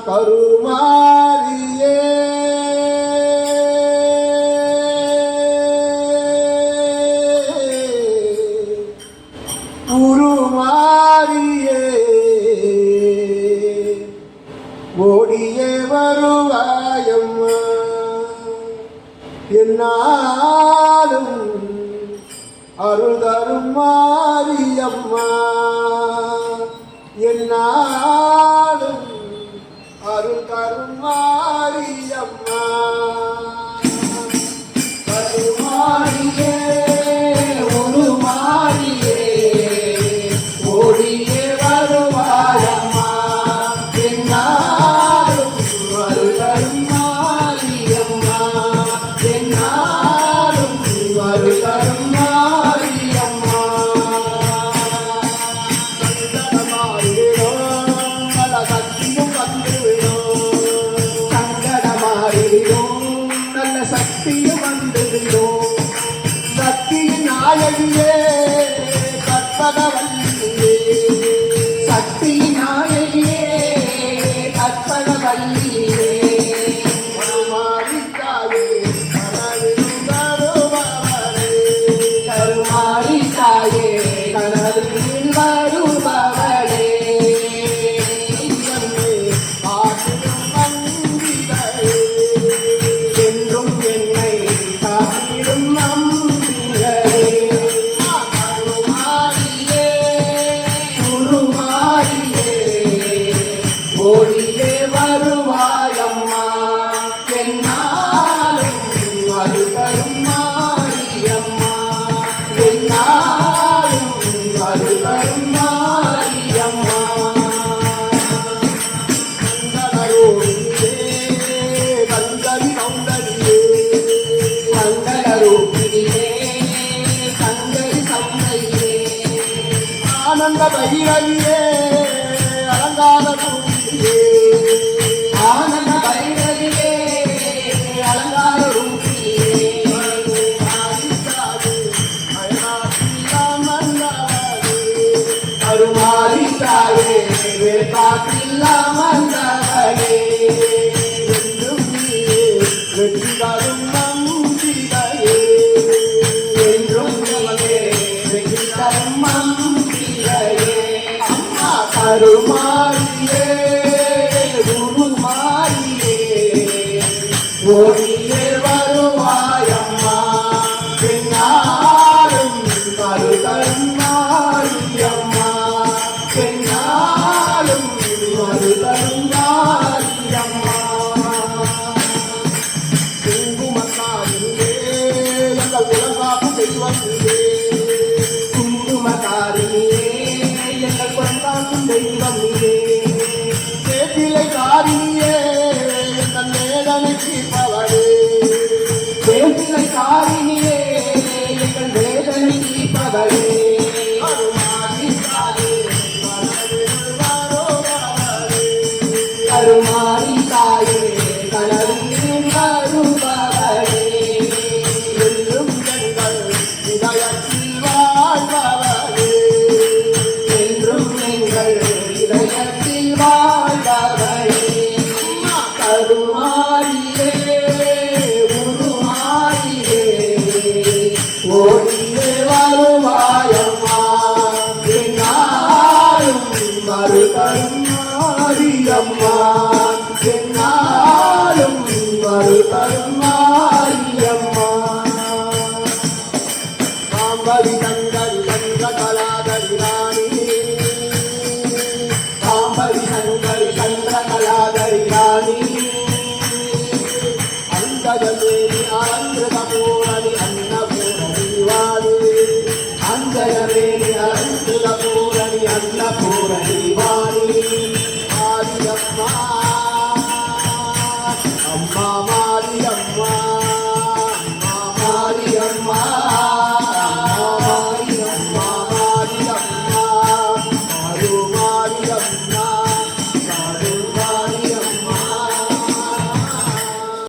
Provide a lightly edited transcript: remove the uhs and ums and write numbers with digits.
கருமாரியே உருமாரியே ஓடியே வருவாயம்மா என்னாலும் அருள் தரும் மாரியம்மா என்னாலும் அருள் தரும் மாரியம்மா கருமாரியே ஒரு மாரியே ஓடியே வருவாயம்மா என்னாலும் அருள் தரும் மாரியம்மா என்னாலும் அருள் தரும் மாரியம்மா நல்ல சக்தியும் வந்துவிடும் சக்தியின் நாயகியே கற்பகவல்லியே சக்தியின் நாயகியே கற்பகவல்லியே கருமாரித்தாயே கனவில் வருபவளே கருமாரித்தாயே கனவில் வருபவளே ஓடியே வருவாயம்மா என்னாலும் அது தரும் மாரியம்மா என்னாலும் அது தரும் மாரியம்மா கங்கரி சௌந்தரியே மங்களரூபிணியே கங்கரி சௌந்தரியே ஆனந்த பைரவியே அலங்கார ஆனந்த பைரவியே அலங்கார ரூபியே அருமாரித்தாயே வேதாத்தில்லாமந்தவளே என்றும் நீயே வெற்றி தரும் நம்பிக்கையே என்றும் நீயே வெற்றி தரும் நம்பிக்கையே அம்மா கருமாரியே ஓடியே வருவாயம்மா என்னாலும் அருள் தரும் மாரியம்மா என்னாலும் அருள் தரும் மாரியம்மா குங்குமக்காரியே எங்கள் உலகாப்பு தெய்வத்திலே குங்குமக்காரியே எங்கள் குழந்தாக்கும் தெய்வமிலே சேத்திலை காரியே எங்கள் வேதனை தீர்ப்பவளே வேதிலை காரினியே எங்கள் வேதனை தீர்ப்பவளே கருமாரித்தாயே கனவில் வருபவளே என்றும் எங்கள் இதயத்தில் வாழ்பவளே என்றும் எங்கள் இதயத்தில் வாழ்பவளே கருமாரியே உருமாரியே ஓடியே வருவாயம்மா என்னாலும் மறு தரும் மாரியம்மா என்னாலும் மறு தரும் மாரியம்மா காம்பரி கங்கரி கங்க கலாதரி ராணி காம்பரி கங்கரி கங்க கலாதரி ராணி